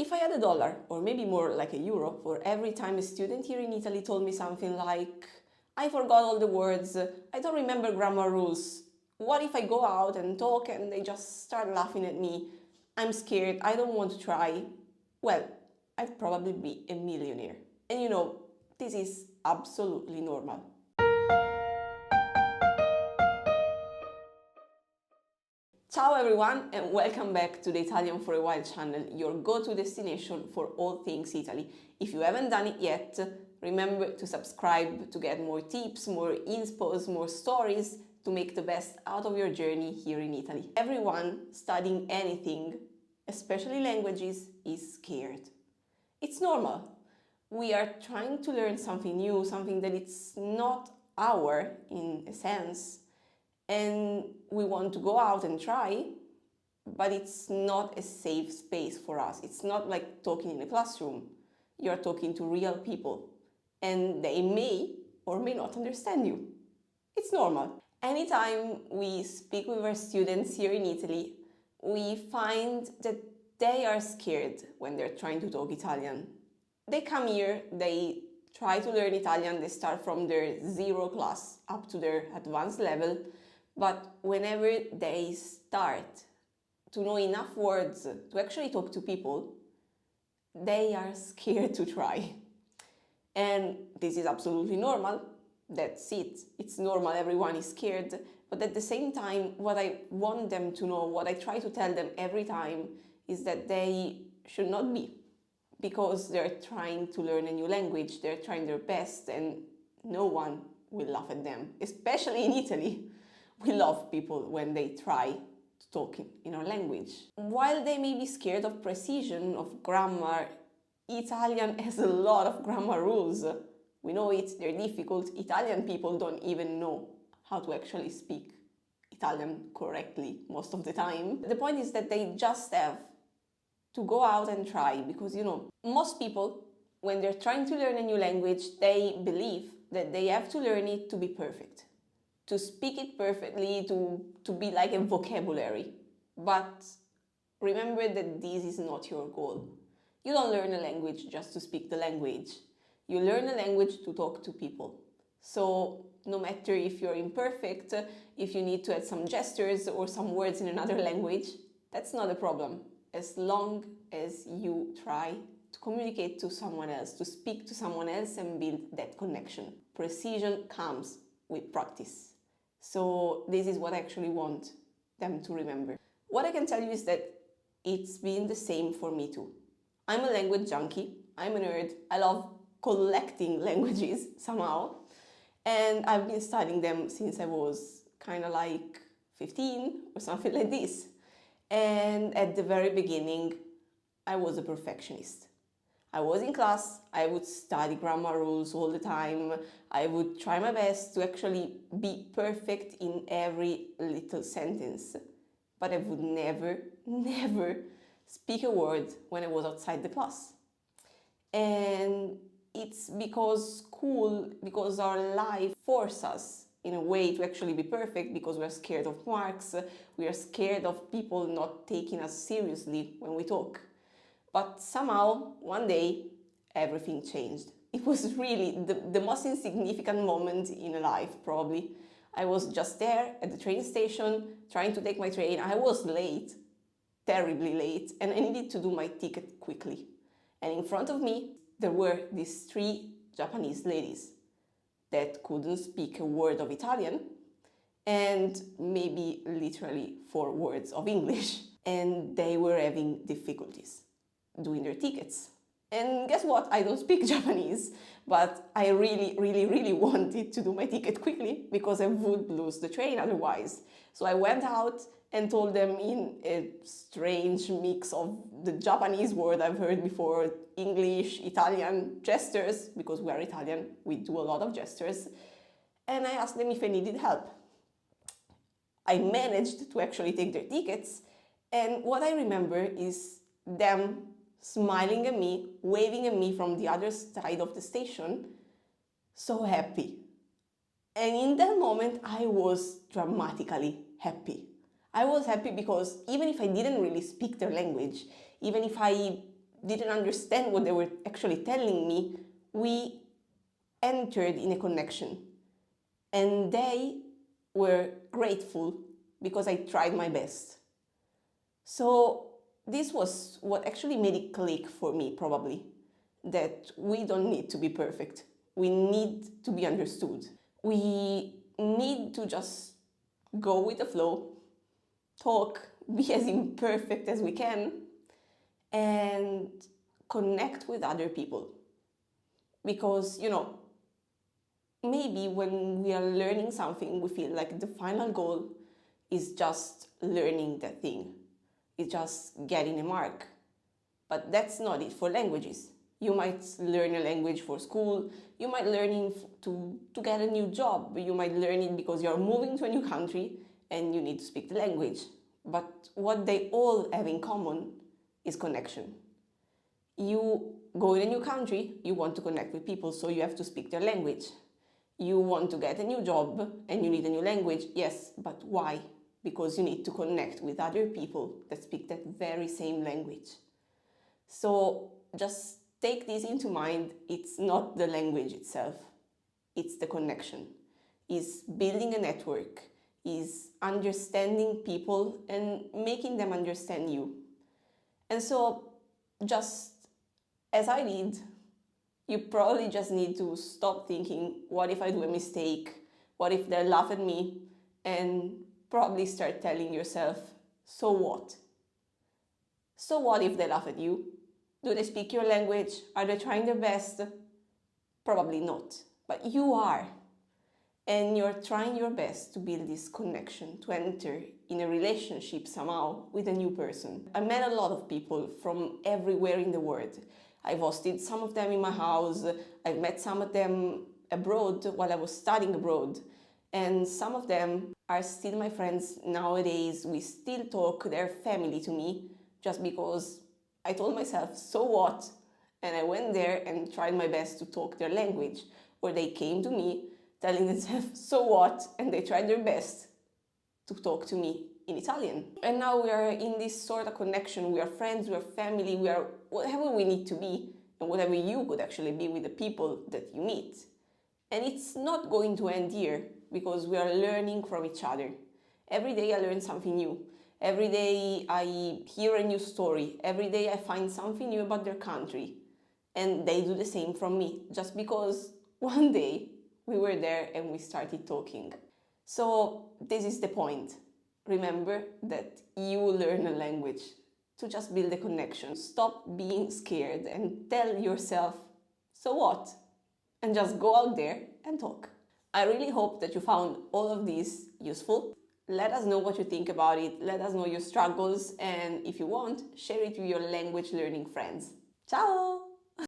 If I had $1, or maybe more like €1, for every time a student here in Italy told me something like, I forgot all the words, I don't remember grammar rules, what if I go out and talk and they just start laughing at me, I'm scared, I don't want to try, well, I'd probably be a millionaire. And you know, this is absolutely normal. Ciao everyone and welcome back to the Italian for a While channel, your go-to destination for all things Italy. If you haven't done it yet, remember to subscribe to get more tips, more inspos, more stories to make the best out of your journey here in Italy. Everyone studying anything, especially languages, is scared. It's normal. We are trying to learn something new, something that it's not our in a sense, and we want to go out and try, but it's not a safe space for us. It's not like talking in a classroom. You're talking to real people, and they may or may not understand you. It's normal. Anytime we speak with our students here in Italy, we find that they are scared when they're trying to talk Italian. They come here, they try to learn Italian, they start from their zero class up to their advanced level, but whenever they start to know enough words to actually talk to people, they are scared to try. And this is absolutely normal. That's it. It's normal, everyone is scared. But at the same time, what I want them to know, what I try to tell them every time, is that they should not be. Because they're trying to learn a new language, they're trying their best, and no one will laugh at them, especially in Italy. We love people when they try to talk in our language. While they may be scared of precision, of grammar, Italian has a lot of grammar rules. We know it, they're difficult. Italian people don't even know how to actually speak Italian correctly most of the time. The point is that they just have to go out and try, because you know, most people, when they're trying to learn a new language, they believe that they have to learn it to be perfect, to speak it perfectly, to be like a vocabulary. But remember that this is not your goal. You don't learn a language just to speak the language. You learn a language to talk to people. So no matter if you're imperfect, if you need to add some gestures or some words in another language, that's not a problem, as long as you try to communicate to someone else, to speak to someone else and build that connection. Precision comes with practice. So this is what I actually want them to remember. What I can tell you is that it's been the same for me too. I'm a language junkie, I'm a nerd, I love collecting languages somehow, and I've been studying them since I was kind of like 15 or something like this. And at the very beginning, I was a perfectionist. I was in class, I would study grammar rules all the time, I would try my best to actually be perfect in every little sentence, but I would never speak a word when I was outside the class. And it's because school, because our life forces us in a way to actually be perfect, because we're scared of marks, we are scared of people not taking us seriously when we talk. But somehow, one day, everything changed. It was really the most insignificant moment in a life, probably. I was just there at the train station, trying to take my train. I was late, terribly late, and I needed to do my ticket quickly. And in front of me, there were these 3 Japanese ladies that couldn't speak a word of Italian, and maybe literally 4 words of English. And they were having difficulties doing their tickets. And guess what? I don't speak Japanese, but I really wanted to do my ticket quickly because I would lose the train otherwise. So I went out and told them in a strange mix of the Japanese word I've heard before, English, Italian, gestures, because we are Italian, we do a lot of gestures. And I asked them if I needed help. I managed to actually take their tickets, and what I remember is them smiling at me, waving at me from the other side of the station, so happy. And in that moment, I was dramatically happy. I was happy because even if I didn't really speak their language, even if I didn't understand what they were actually telling me, we entered in a connection. And they were grateful because I tried my best. So this was what actually made it click for me, probably, that we don't need to be perfect. We need to be understood. We need to just go with the flow, talk, be as imperfect as we can, and connect with other people. Because, maybe when we are learning something, we feel like the final goal is just learning that thing. It's just getting a mark. But that's not it for languages. You might learn a language for school, you might learn it to get a new job, you might learn it because you're moving to a new country and you need to speak the language. But what they all have in common is connection. You go in a new country, you want to connect with people, so you have to speak their language. You want to get a new job and you need a new language, yes, but why? Because you need to connect with other people that speak that very same language. So just take this into mind. It's not the language itself, it's the connection. It's building a network, is understanding people and making them understand you. And so, just as I did, you probably just need to stop thinking, what if I do a mistake? What if they laugh at me? And probably start telling yourself, so what? So what if they laugh at you? Do they speak your language? Are they trying their best? Probably not, but you are. And you're trying your best to build this connection, to enter in a relationship somehow with a new person. I met a lot of people from everywhere in the world. I've hosted some of them in my house, I've met some of them abroad while I was studying abroad, and some of them are still my friends nowadays. We still talk, they're family to me, just because I told myself, so what? And I went there and tried my best to talk their language, or they came to me telling themselves, so what? And they tried their best to talk to me in Italian. And now we are in this sort of connection. We are friends, we are family, we are whatever we need to be, and whatever you could actually be with the people that you meet. And it's not going to end here, because we are learning from each other. Every day I learn something new. Every day I hear a new story. Every day I find something new about their country. And they do the same from me, just because one day we were there and we started talking. So this is the point. Remember that you learn a language to just build a connection. Stop being scared and tell yourself, so what? And just go out there and talk. I really hope that you found all of this useful. Let us know what you think about it. Let us know your struggles. And if you want, share it with your language learning friends. Ciao!